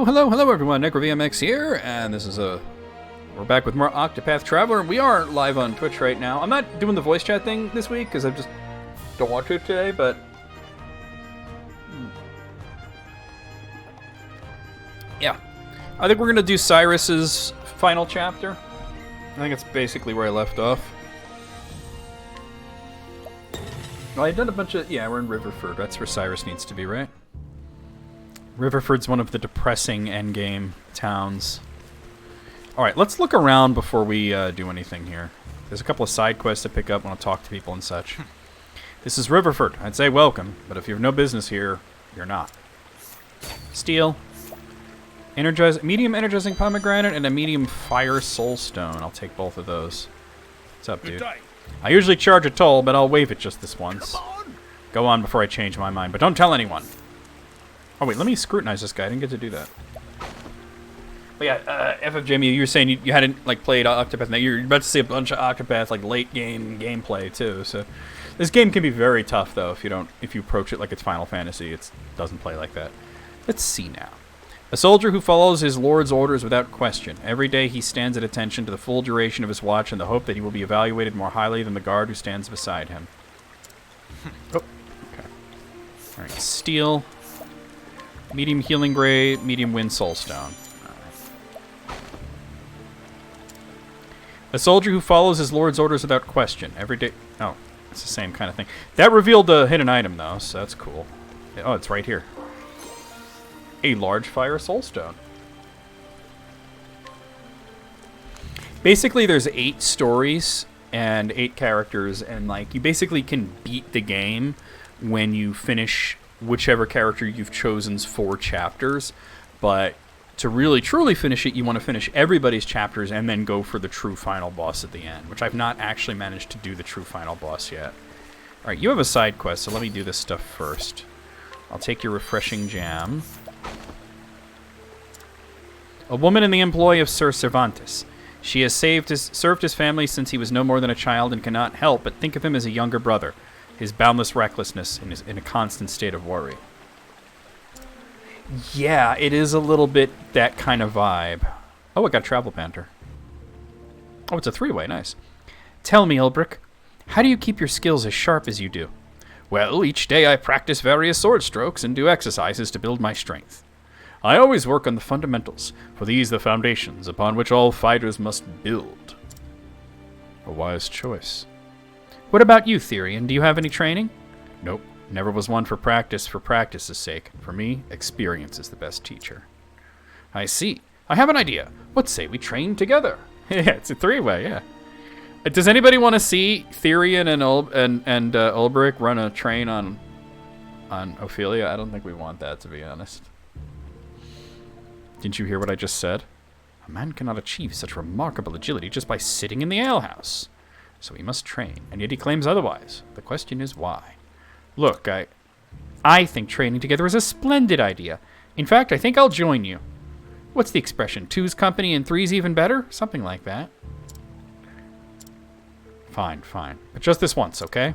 Hello, everyone. NecroVMX here, and this is we're back with more Octopath Traveler. We are live on Twitch right now. I'm not doing the voice chat thing this week because I just don't want to today, but yeah, I think we're gonna do Cyrus's final chapter. I think it's basically where I left off. Well, I've done a bunch of... Yeah, we're in Riverford. That's where Cyrus needs to be, right? Riverford's one of the depressing endgame towns. Alright, let's look around before we do anything here. There's a couple of side quests to pick up. I want to talk to people and such. This is Riverford. I'd say welcome, but if you have no business here, you're not. Steel. Medium energizing pomegranate and a medium fire soul stone. I'll take both of those. What's up, dude? I usually charge a toll, but I'll waive it just this once. Go on before I change my mind, but don't tell anyone. Oh wait, let me scrutinize this guy. I didn't get to do that. But yeah, FFJMU, you were saying you hadn't like played Octopath. Now you're about to see a bunch of Octopath like late game gameplay too. So this game can be very tough though if you approach it like it's Final Fantasy. It doesn't play like that. Let's see now. A soldier who follows his lord's orders without question. Every day he stands at attention to the full duration of his watch in the hope that he will be evaluated more highly than the guard who stands beside him. Oh, okay. Alright, steel. Medium healing grade, medium wind soulstone. Alright. A soldier who follows his lord's orders without question. Every day... Oh, it's the same kind of thing. That revealed the hidden item though, so that's cool. Oh, it's right here. A large fire soulstone. Basically, there's 8 stories and 8 characters, and like you basically can beat the game when you finish whichever character you've chosen's 4 chapters. But to really truly finish it, you want to finish everybody's chapters and then go for the true final boss at the end, which I've not actually managed to do the true final boss yet. All right, you have a side quest, so let me do this stuff first. I'll take your refreshing jam. A woman in the employ of Sir Cervantes. She has served his family since he was no more than a child and cannot help but think of him as a younger brother, his boundless recklessness in a constant state of worry. Yeah, it is a little bit that kind of vibe. Oh, I got Travel Banter. Oh, it's a 3-way, nice. Tell me, Ulbrich, how do you keep your skills as sharp as you do? Well, each day I practice various sword strokes and do exercises to build my strength. I always work on the fundamentals, for these the foundations upon which all fighters must build. A wise choice. What about you, Therian? Do you have any training? Nope, never was one for practice's sake. For me, experience is the best teacher. I see. I have an idea. What say we train together? Yeah, it's a 3-way, yeah. Does anybody want to see Therian and Ulbrich run a train on Ophelia? I don't think we want that, to be honest. Didn't you hear what I just said? A man cannot achieve such remarkable agility just by sitting in the alehouse. So he must train, and yet he claims otherwise. The question is why. Look, I think training together is a splendid idea. In fact, I think I'll join you. What's the expression? 2's company and 3's even better? Something like that. Fine. But just this once, okay?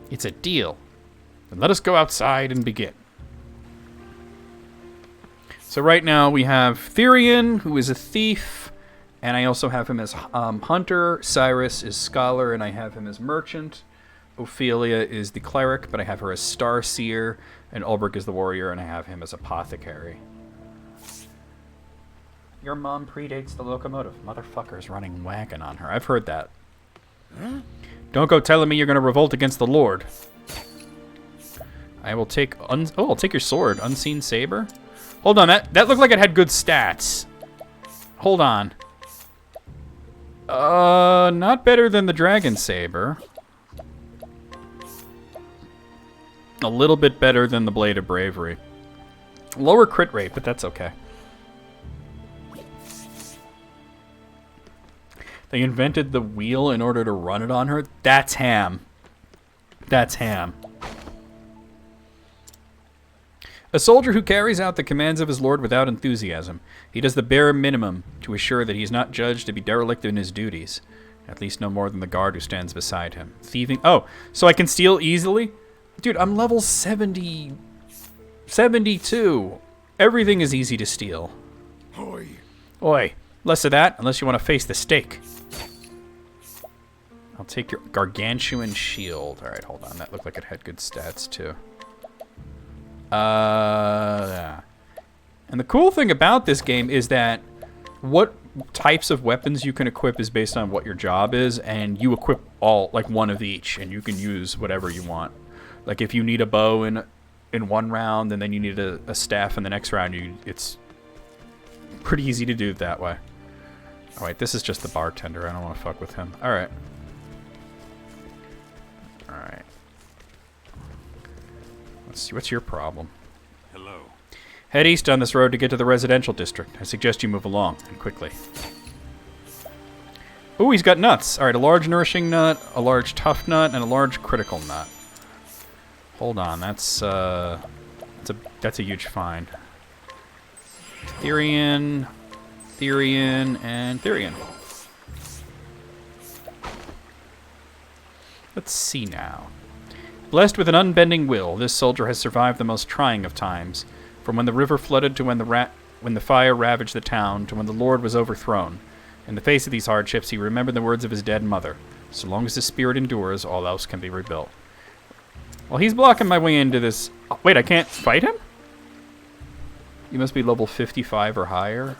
It's a deal. Then let us go outside and begin. So right now we have Therian, who is a thief, and I also have him as hunter. Cyrus is scholar, and I have him as merchant. Ophelia is the cleric, but I have her as starseer, and Ulbrich is the warrior, and I have him as apothecary. Your mom predates the locomotive. Motherfucker's running wagon on her. I've heard that. Huh? Don't go telling me you're going to revolt against the Lord. I will take... I'll take your sword. Unseen Saber? Hold on, that looked like it had good stats. Hold on. Not better than the Dragon Saber. A little bit better than the Blade of Bravery. Lower crit rate, but that's okay. They invented the wheel in order to run it on her? That's ham. That's ham. A soldier who carries out the commands of his lord without enthusiasm. He does the bare minimum to assure that he is not judged to be derelict in his duties. At least no more than the guard who stands beside him. Thieving... Oh, so I can steal easily? Dude, I'm level 72. Everything is easy to steal. Oi. Oi, less of that, unless you want to face the stake. I'll take your gargantuan shield. Alright, hold on. That looked like it had good stats, too. Yeah. And the cool thing about this game is that what types of weapons you can equip is based on what your job is, and you equip all, like, one of each, and you can use whatever you want. Like, if you need a bow in one round, and then you need a staff in the next round, it's pretty easy to do it that way. Alright, this is just the bartender. I don't want to fuck with him. Alright. Alright. Let's see, what's your problem? Hello. Head east on this road to get to the residential district. I suggest you move along, and quickly. Ooh, he's got nuts. Alright, a large nourishing nut, a large tough nut, and a large critical nut. Hold on, that's a huge find. Therian, and Therian. Let's see now. Blessed with an unbending will, this soldier has survived the most trying of times, from when the river flooded to when the fire ravaged the town to when the Lord was overthrown. In the face of these hardships, he remembered the words of his dead mother. So long as his spirit endures, all else can be rebuilt. Well, he's blocking my way into this... Oh, wait, I can't fight him? You must be level 55 or higher.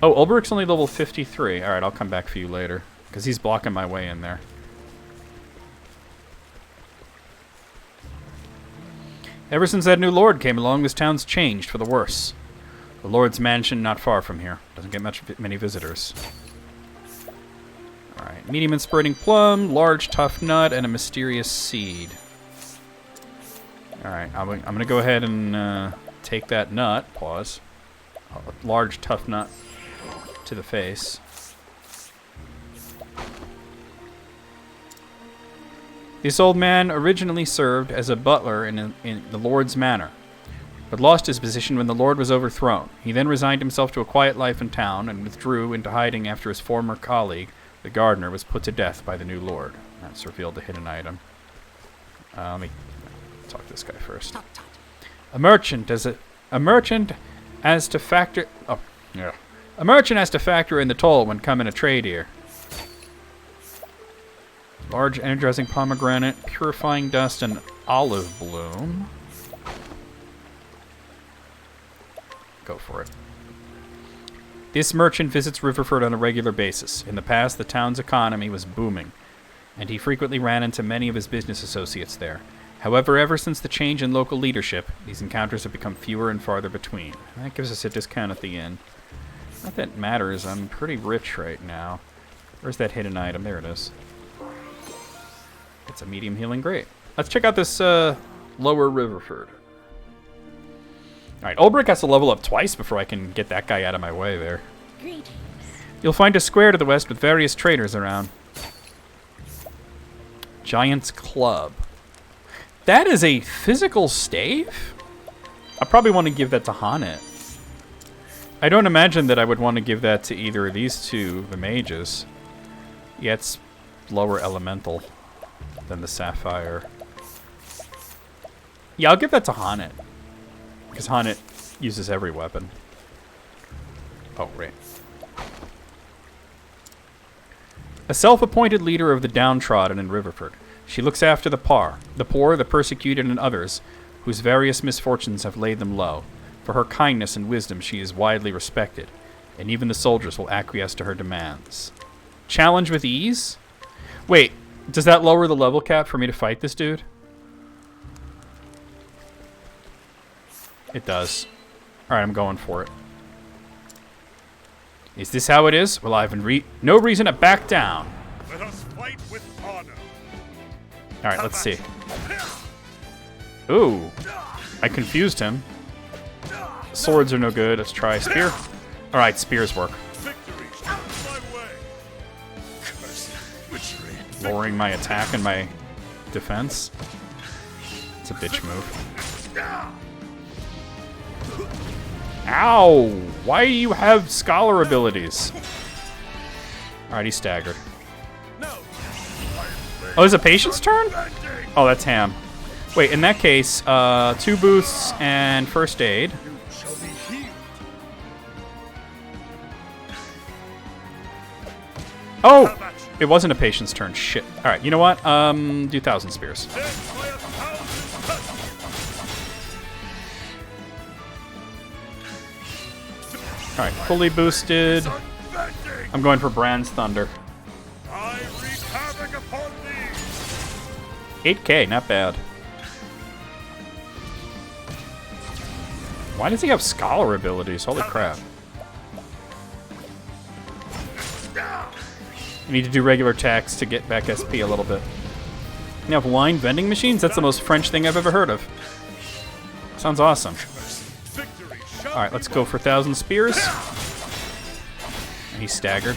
Oh, Ulbrich's only level 53. Alright, I'll come back for you later, because he's blocking my way in there. Ever since that new lord came along, this town's changed for the worse. The lord's mansion not far from here. Doesn't get many visitors. Alright, medium and spreading plum, large tough nut, and a mysterious seed. Alright, I'm going to go ahead and take that nut. Pause. A large tough nut to the face. This old man originally served as a butler in the Lord's manor, but lost his position when the Lord was overthrown. He then resigned himself to a quiet life in town and withdrew into hiding after his former colleague, the gardener, was put to death by the new Lord. That's revealed the hidden item. Let me talk to this guy first. A merchant has to factor in the toll when coming to trade here. Large energizing pomegranate, purifying dust, and olive bloom. Go for it. This merchant visits Riverford on a regular basis. In the past, the town's economy was booming, and he frequently ran into many of his business associates there. However, ever since the change in local leadership, these encounters have become fewer and farther between. That gives us a discount at the inn. Not that it matters, I'm pretty rich right now. Where's that hidden item? There it is. It's a medium healing. Great. Let's check out this lower Riverford. Alright, Ulbrich has to level up twice before I can get that guy out of my way there. Greetings. You'll find a square to the west with various traders around. Giant's Club. That is a physical stave? I probably want to give that to Hanet. I don't imagine that I would want to give that to either of these two, the mages. Yeah, it's lower elemental than the Sapphire. Yeah, I'll give that to Hanet. Because Hanet uses every weapon. Oh, right. A self-appointed leader of the downtrodden in Riverford. She looks after the poor, the persecuted, and others whose various misfortunes have laid them low. For her kindness and wisdom she is widely respected, and even the soldiers will acquiesce to her demands. Challenge with ease? Wait, does that lower the level cap for me to fight this dude? It does. Alright, I'm going for it. Is this how it is? Well, I've no reason to back down. Let us fight with honor. Alright, let's see. Ooh. I confused him. Swords are no good. Let's try spear. Alright, spears work. Lowering my attack and my defense. It's a bitch move. Ow! Why do you have scholar abilities? Alright, he's staggered. Oh, is it Patient's turn? Oh, that's Ham. Wait, in that case, 2 boosts and first aid. You shall be healed. Oh! It wasn't a patient's turn. Shit. Alright, you know what? Do 1,000 spears. Dead by 1,000 cuts. Alright, fully boosted. Unbending. I'm going for Brand's Thunder. I wreak havoc upon thee. 8k, not bad. Why does he have Scholar abilities? Holy crap. I need to do regular attacks to get back SP a little bit. You have wine vending machines? That's the most French thing I've ever heard of. Sounds awesome. Victory shall Alright, be let's go for 1,000 spears. And he's staggered.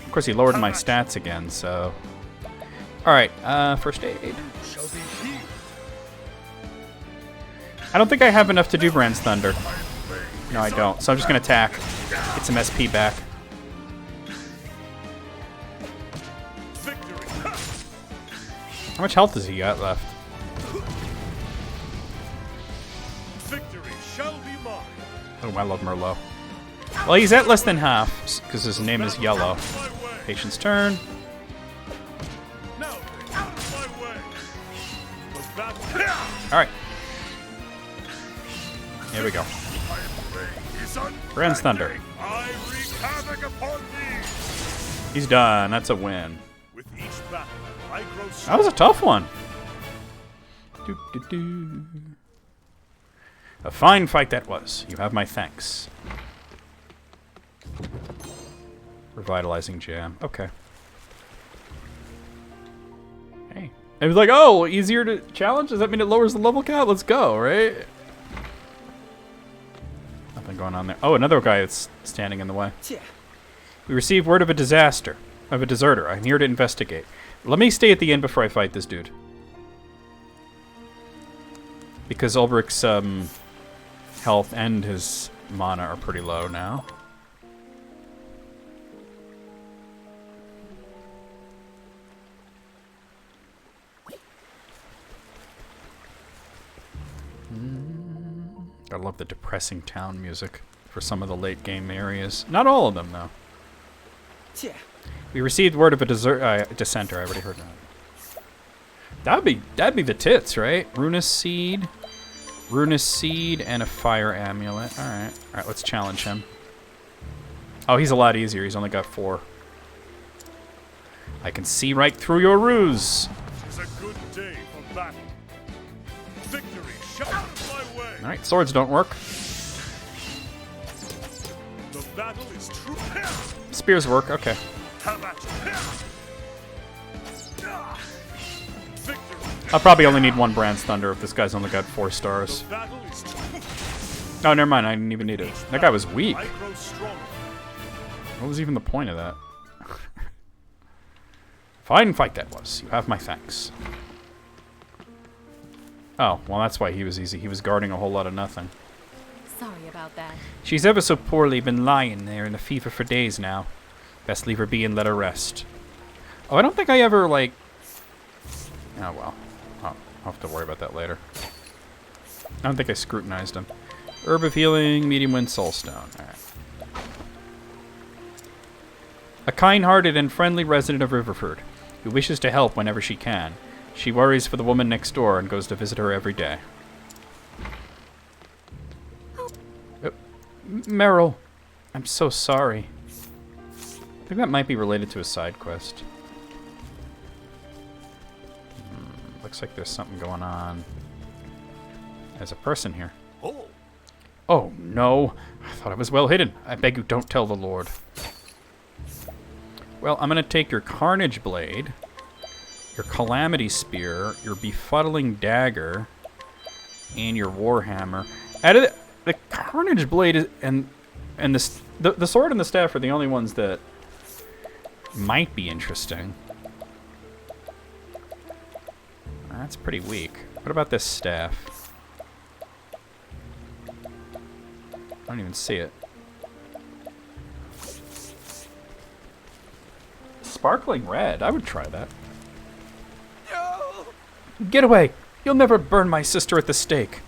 Of course, he lowered my stats again, so... Alright, first aid. shall be healed. I don't think I have enough to do Brand's Thunder. No, I don't. So I'm just going to attack. Get some SP back. Victory. How much health has he got left? Victory shall be mine. Oh, I love Merlot. Well, he's at less than half, because his name is Yellow. My way. Patient's turn. Now, out of my way. The battle Alright. Here we go. is unbending. Brand's Thunder. I wreak havoc upon thee. He's done. That's a win. With each battle, I grow That stronger. was a tough one. Doo-doo-doo. A fine fight that was. You have my thanks. Revitalizing jam. Okay. Hey. It was like, oh, easier to challenge? Does that mean it lowers the level count? Let's go, right? Nothing going on there. Oh, another guy that's standing in the way. We received word of a disaster. Of a deserter. I'm here to investigate. Let me stay at the inn before I fight this dude. Because Ulbrich's health and his mana are pretty low now. I love the depressing town music for some of the late game areas. Not all of them, though. We received word of a dissenter. I already heard that. That'd be the tits, right? Runus seed, and a fire amulet. All right, let's challenge him. Oh, he's a lot easier. He's only got 4. I can see right through your ruse. It's a good day for battle. Victory shall out of my way. All right, swords don't work. The battle is true. Spears work. Okay. Have at you. Victory. I'll probably only need 1 Brand's Thunder if this guy's only got 4 stars. The battle is true. Oh, never mind. I didn't even need it. That guy was weak. I grow stronger. What was even the point of that? Fine fight that was. You have my thanks. Oh, well, that's why he was easy. He was guarding a whole lot of nothing. Sorry about that. She's ever so poorly been lying there in a fever for days now. Best leave her be and let her rest. Oh, I don't think I ever, like... Oh, well. I'll have to worry about that later. I don't think I scrutinized him. Herb of Healing, Medium Wind, Soulstone. Alright. A kind-hearted and friendly resident of Riverford, who wishes to help whenever she can. She worries for the woman next door and goes to visit her every day. Meryl, I'm so sorry. I think that might be related to a side quest. Looks like there's something going on. There's a person here. Oh, Oh, no. I thought it was well hidden. I beg you, don't tell the Lord. Well, I'm going to take your Carnage Blade, your Calamity Spear, your Befuddling Dagger, and your Warhammer. Out of the Carnage Blade is, and the sword and the staff are the only ones that might be interesting. That's pretty weak. What about this staff? I don't even see it. Sparkling red. I would try that. Get away! You'll never burn my sister at the stake.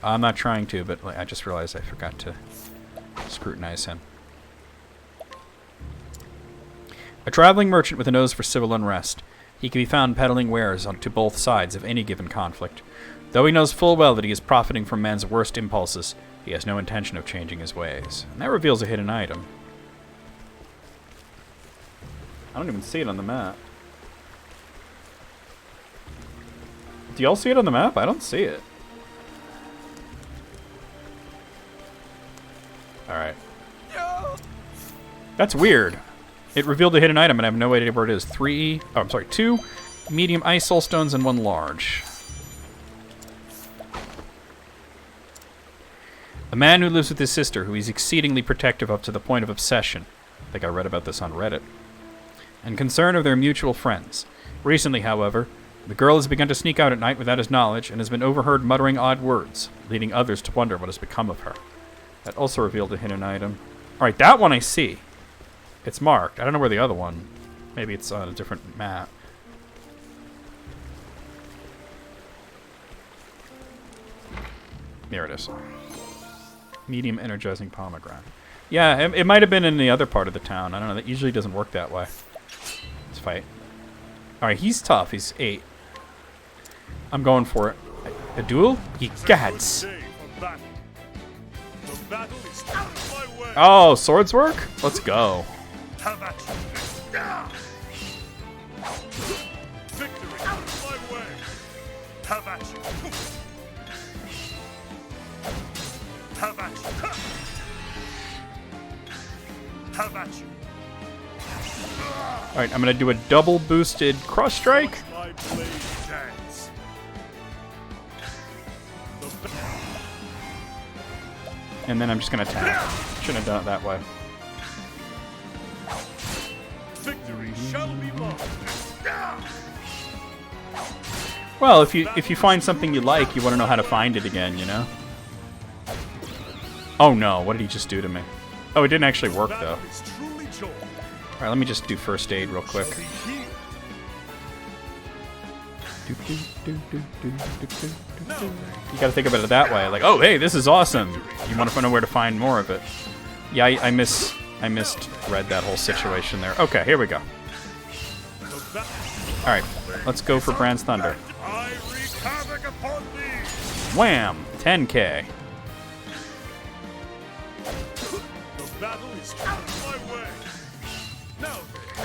I'm not trying to, but I just realized I forgot to scrutinize him. A traveling merchant with a nose for civil unrest. He can be found peddling wares to both sides of any given conflict. Though he knows full well that he is profiting from man's worst impulses, he has no intention of changing his ways. And that reveals a hidden item. I don't even see it on the map. Do y'all see it on the map? I don't see it. Alright. That's weird. It revealed a hidden item and I have no idea where it is. 2 medium ice soul stones and 1 large. A man who lives with his sister, who is exceedingly protective up to the point of obsession. I think I read about this on Reddit. And concern of their mutual friends. Recently, however, the girl has begun to sneak out at night without his knowledge and has been overheard muttering odd words, leading others to wonder what has become of her. That also revealed a hidden item. Alright, that one I see. It's marked. I don't know where the other one. Maybe it's on a different map. There it is. Medium energizing pomegranate. Yeah, it might have been in the other part of the town. I don't know. That usually doesn't work that way. Let's fight. Alright, he's tough. He's 8. I'm going for it. A duel? Ye gods. Oh, swords work? Let's go. Have at you. Victory comes my way. Have at you. Have at you. Have at you. Alright, I'm gonna do a double boosted cross strike. My blade dance. And then I'm just gonna tap. Shouldn't have done it that way. Victory shall be mine. Well, if you find something you like, you want to know how to find it again, you know? Oh no, what did he just do to me? Oh, it didn't actually work though. Alright, let me just do first aid real quick. You gotta think about it that way. Like, oh hey, this is awesome. You want to know where to find more of it. Yeah, I misread that whole situation there. Okay, here we go. Alright, let's go for Brand's Thunder. Wham! 10k.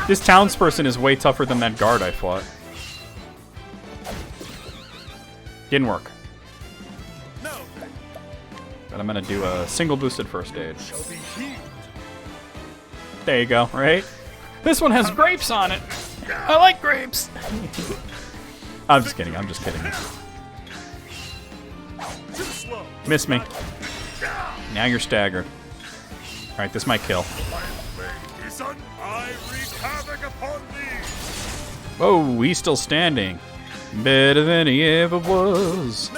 This townsperson is way tougher than that guard I fought. Didn't work. But I'm gonna do a single boosted first aid. There you go, right? This one has grapes on it. I like grapes. I'm just kidding, I'm just kidding. Miss me. Now you're staggered. Alright, this might kill. Whoa, he's still standing. Better than he ever was.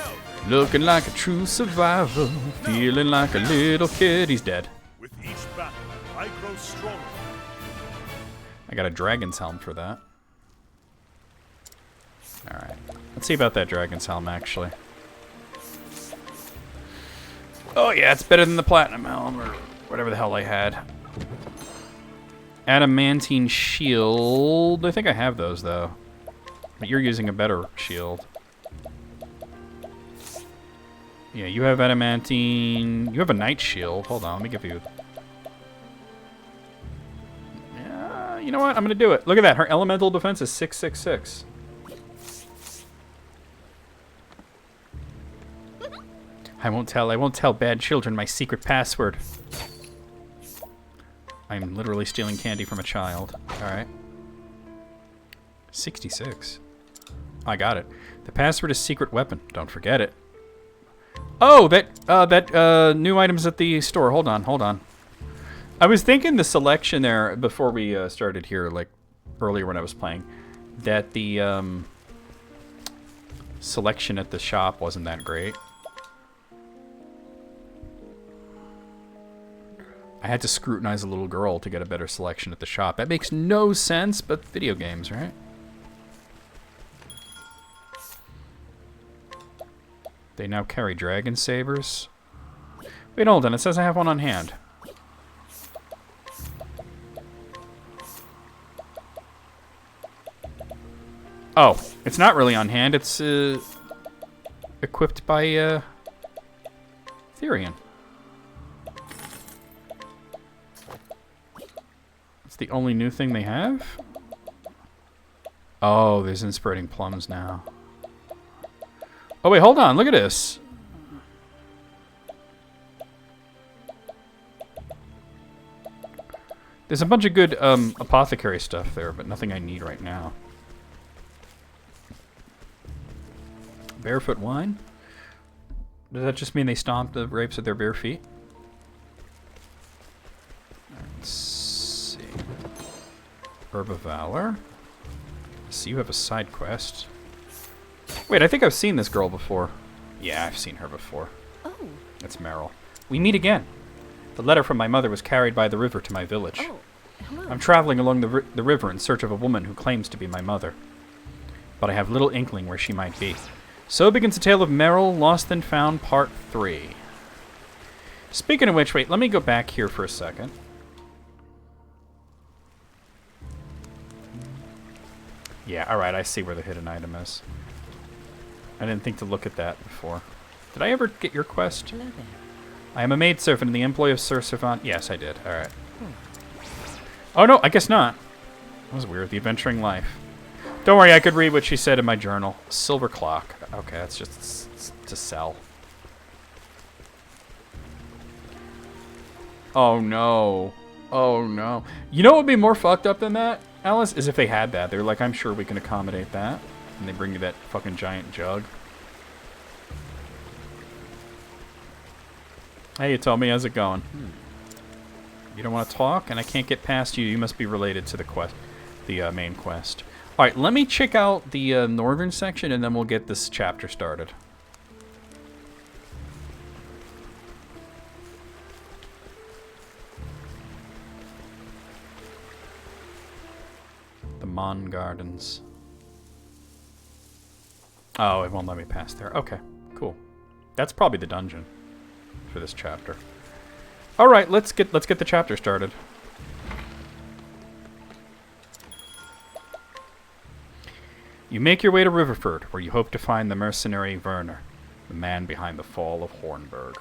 Looking like a true survivor. Feeling like a little kid. He's dead. With each battle, I grow stronger. I got a dragon's helm for that. Alright. Let's see about that dragon's helm, actually. Oh yeah, it's better than the platinum helm, or whatever the hell I had. Adamantine shield. I think I have those, though. But you're using a better shield. Yeah, you have adamantine. You have a knight shield. Hold on, let me give you... Yeah, you know what? I'm going to do it. Look at that. Her elemental defense is 666. I won't tell bad children my secret password. I'm literally stealing candy from a child. Alright. 66. I got it. The password is secret weapon. Don't forget it. Oh, that new items at the store. Hold on. I was thinking the selection there before we started here, like earlier when I was playing, that the selection at the shop wasn't that great. I had to scrutinize a little girl to get a better selection at the shop. That makes no sense, but video games, right? They now carry dragon sabers. Wait, hold on. It says I have one on hand. Oh, it's not really on hand. It's equipped by Therian. It's the only new thing they have? Oh, there's inspirating plums now. Oh, wait, hold on. Look at this. There's a bunch of good apothecary stuff there, but nothing I need right now. Barefoot wine? Does that just mean they stomp the grapes with their bare feet? Let's see. Herb of Valor. So you have a side quest. Wait, I think I've seen this girl before. Yeah, I've seen her before. Oh. That's Meryl. We meet again. The letter from my mother was carried by the river to my village. Oh, hello. I'm traveling along the river in search of a woman who claims to be my mother. But I have little inkling where she might be. So begins the tale of Meryl, Lost and Found, Part 3. Speaking of which, wait, let me go back here for a second. Yeah, alright, I see where the hidden item is. I didn't think to look at that before. Did I ever get your quest? Hello there. I am a maidservant in the employ of Sir Servant. Yes, I did. Alright. Oh, no, I guess not. That was weird. The Adventuring Life. Don't worry, I could read what she said in my journal. Silver clock. Okay, that's just to sell. Oh, no. Oh, no. You know what would be more fucked up than that, Alice? Is if they had that. They're like, I'm sure we can accommodate that. And they bring you that fucking giant jug. Hey, you told me, how's it going? You don't want to talk, and I can't get past you. You must be related to the quest, the main quest. All right, let me check out the northern section, and then we'll get this chapter started. The Mon Gardens. Oh, it won't let me pass there. Okay, cool. That's probably the dungeon for this chapter. All right, let's get the chapter started. You make your way to Riverford, where you hope to find the mercenary Werner, the man behind the fall of Hornburg.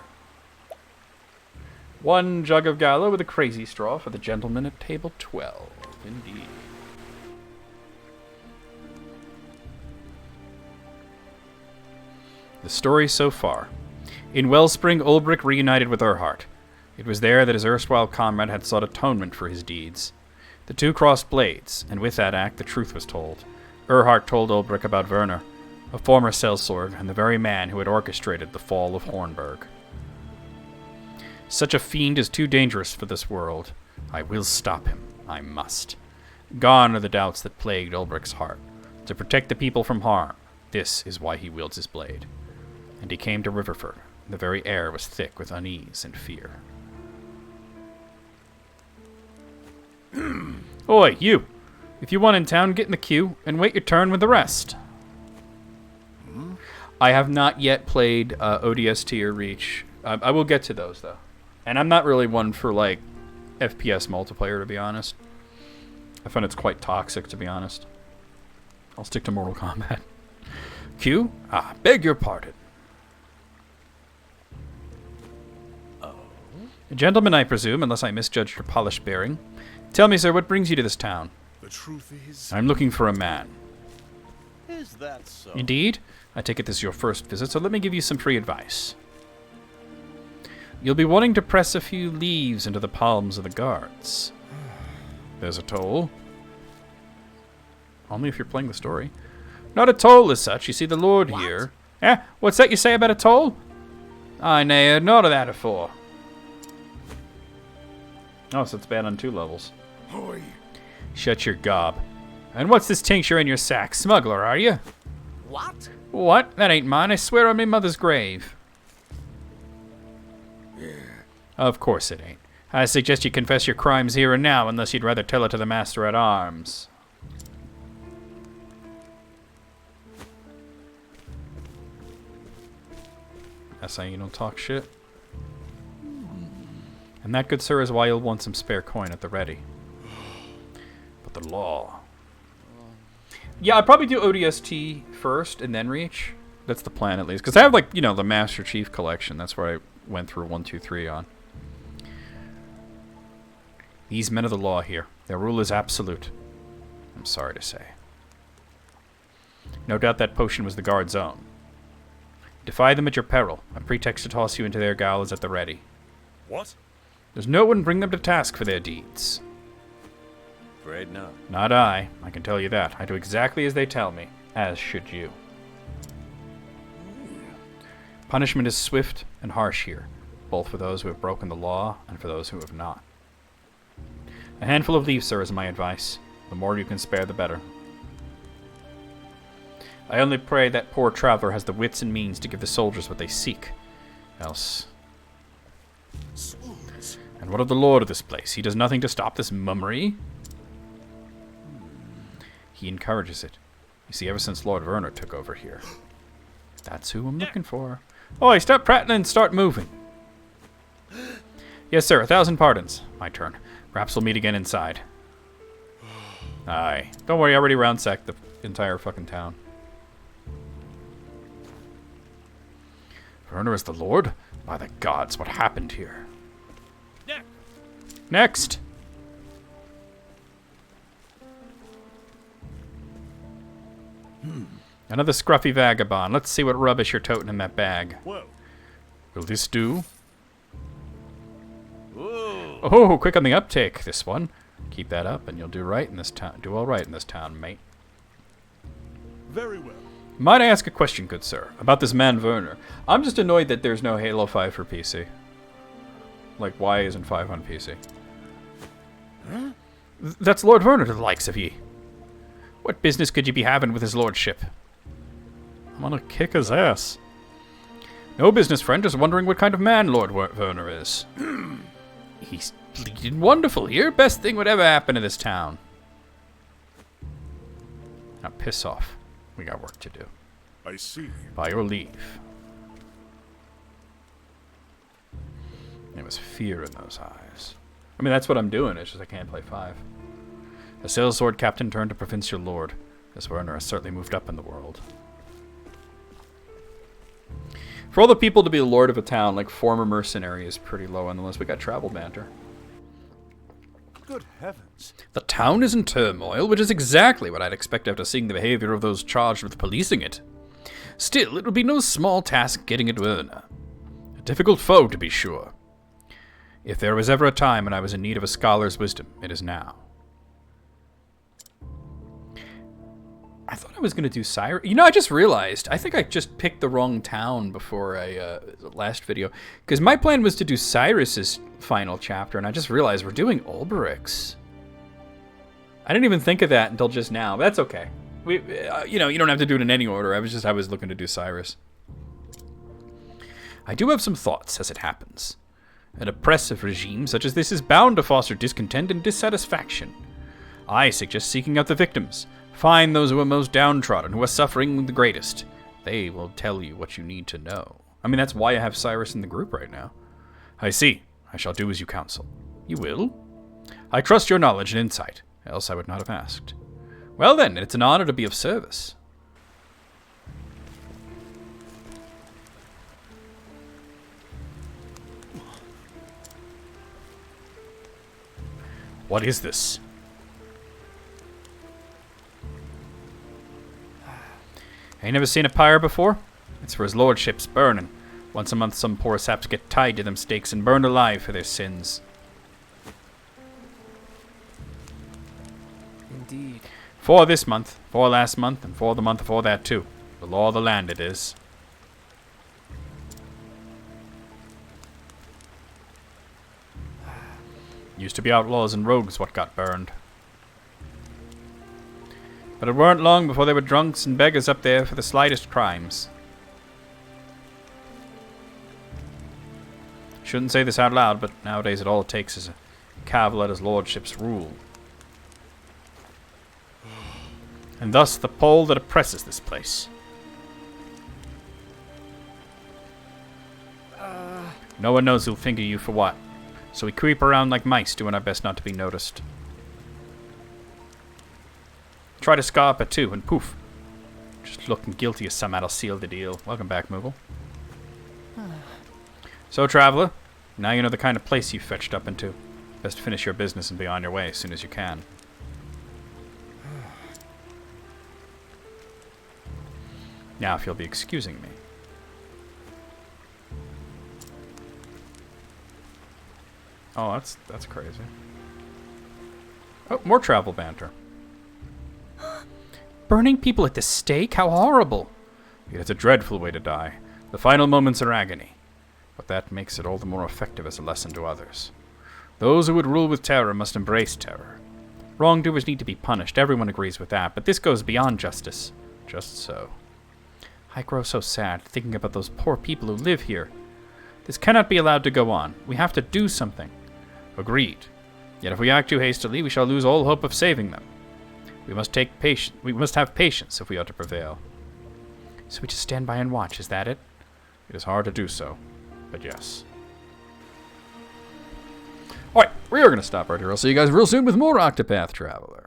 One jug of Gallo with a crazy straw for the gentleman at table 12. Indeed. The story so far. In Wellspring, Ulbrich reunited with Erhart. It was there that his erstwhile comrade had sought atonement for his deeds. The two crossed blades, and with that act the truth was told. Erhart told Ulbrich about Werner, a former sellsword, and the very man who had orchestrated the fall of Hornburg. Such a fiend is too dangerous for this world. I will stop him. I must. Gone are the doubts that plagued Ulbrich's heart. To protect the people from harm, this is why he wields his blade. And he came to Riverford. The very air was thick with unease and fear. Oi, you! If you want in town, get in the queue and wait your turn with the rest. I have not yet played ODST or Reach. I will get to those, though. And I'm not really one for, like, FPS multiplayer, to be honest. I find it's quite toxic, to be honest. I'll stick to Mortal Kombat. Q? Ah, beg your pardon. A gentleman, I presume, unless I misjudged your polished bearing. Tell me, sir, what brings you to this town? The truth is... I'm looking for a man. Is that so? Indeed? I take it this is your first visit, so let me give you some free advice. You'll be wanting to press a few leaves into the palms of the guards. There's a toll. Only if you're playing the story. Not a toll as such. You see, the Lord here... Eh? What's that you say about a toll? I ne'er none of that afore. Oh, so it's bad on 2 levels. Oi. Shut your gob. And what's this tincture in your sack? Smuggler, are you? What? What? That ain't mine. I swear on me mother's grave. Yeah. Of course it ain't. I suggest you confess your crimes here and now, unless you'd rather tell it to the master at arms. SIE don't talk shit. And that, good sir, is why you'll want some spare coin at the ready. But the law... Yeah, I'd probably do ODST first and then Reach. That's the plan, at least. Because I have, like, you know, the Master Chief Collection. That's where I went through 1, 2, 3 on. These men of the law here. Their rule is absolute. I'm sorry to say. No doubt that potion was the guard's own. Defy them at your peril. A pretext to toss you into their gall is at the ready. What? Does no one bring them to task for their deeds? Afraid not. Not I can tell you that. I do exactly as they tell me, as should you. Punishment is swift and harsh here, both for those who have broken the law and for those who have not. A handful of leaves, sir, is my advice. The more you can spare, the better. I only pray that poor traveler has the wits and means to give the soldiers what they seek. Else... And what of the lord of this place? He does nothing to stop this mummery? He encourages it. You see, ever since Lord Werner took over here. That's who I'm looking for. Oi, stop prattling and start moving. Yes, sir, 1,000 pardons. My turn. Perhaps we'll meet again inside. Aye. Don't worry, I already ransacked the entire fucking town. Werner is the lord? By the gods, what happened here? Next! Another scruffy vagabond. Let's see what rubbish you're toting in that bag. Whoa. Will this do? Whoa. Oh, quick on the uptake, this one. Keep that up and you'll do right in this town. Do all right in this town, mate. Very well. Might I ask a question, good sir, about this man Werner? I'm just annoyed that there's no Halo 5 for PC. Like, why isn't 5 on PC? Huh? That's Lord Werner to the likes of ye. What business could you be having with his lordship? I'm gonna kick his ass. No business, friend, just wondering what kind of man Lord Werner is. He's leading wonderful here. Best thing would ever happen to this town. Now piss off. We got work to do. I see. By your leave. There was fear in those eyes. I mean, that's what I'm doing. It's just I can't play 5. A sail sword captain turned to provincial lord. This Werner has certainly moved up in the world. For all the people to be lord of a town, like former mercenary, is pretty low on the list. We got travel banter. Good heavens. The town is in turmoil, which is exactly what I'd expect after seeing the behavior of those charged with policing it. Still, it would be no small task getting at Werner. A difficult foe, to be sure. If there was ever a time when I was in need of a scholar's wisdom, it is now. I thought I was going to do Cyrus. You know, I just realized. I think I just picked the wrong town before last video. Because my plan was to do Cyrus's final chapter, and I just realized we're doing Ulberic's. I didn't even think of that until just now. But that's okay. You know, you don't have to do it in any order. I was looking to do Cyrus. I do have some thoughts, as it happens. An oppressive regime such as this is bound to foster discontent and dissatisfaction. I suggest seeking out the victims. Find those who are most downtrodden, who are suffering the greatest. They will tell you what you need to know. I mean, that's why I have Cyrus in the group right now. I see. I shall do as you counsel. You will? I trust your knowledge and insight, else I would not have asked. Well then, it's an honor to be of service. What is this? Ain't never seen a pyre before? It's for his lordship's burning. Once a month some poor saps get tied to them stakes and burned alive for their sins. Indeed. 4 this month, 4 last month, and 4 the month before that too. The law of the land it is. Used to be outlaws and rogues what got burned. But it weren't long before there were drunks and beggars up there for the slightest crimes. Shouldn't say this out loud, but nowadays all it takes is a cavil at his lordship's rule. And thus the pole that oppresses this place. No one knows who'll finger you for what. So we creep around like mice, doing our best not to be noticed. Try to scarp it too, and poof. Just looking guilty as some that'll seal the deal. Welcome back, Moogle. So, traveler, now you know the kind of place you fetched up into. Best finish your business and be on your way as soon as you can. Now, if you'll be excusing me. Oh, that's crazy. Oh, more travel banter. Burning people at the stake? How horrible! It's a dreadful way to die. The final moments are agony. But that makes it all the more effective as a lesson to others. Those who would rule with terror must embrace terror. Wrongdoers need to be punished, everyone agrees with that, but this goes beyond justice. Just so. I grow so sad thinking about those poor people who live here. This cannot be allowed to go on. We have to do something. Agreed. Yet if we act too hastily, we shall lose all hope of saving them. We must have patience if we are to prevail. So we just stand by and watch, is that it? It is hard to do so, but yes. Alright, we are going to stop right here. I'll see you guys real soon with more Octopath Traveler.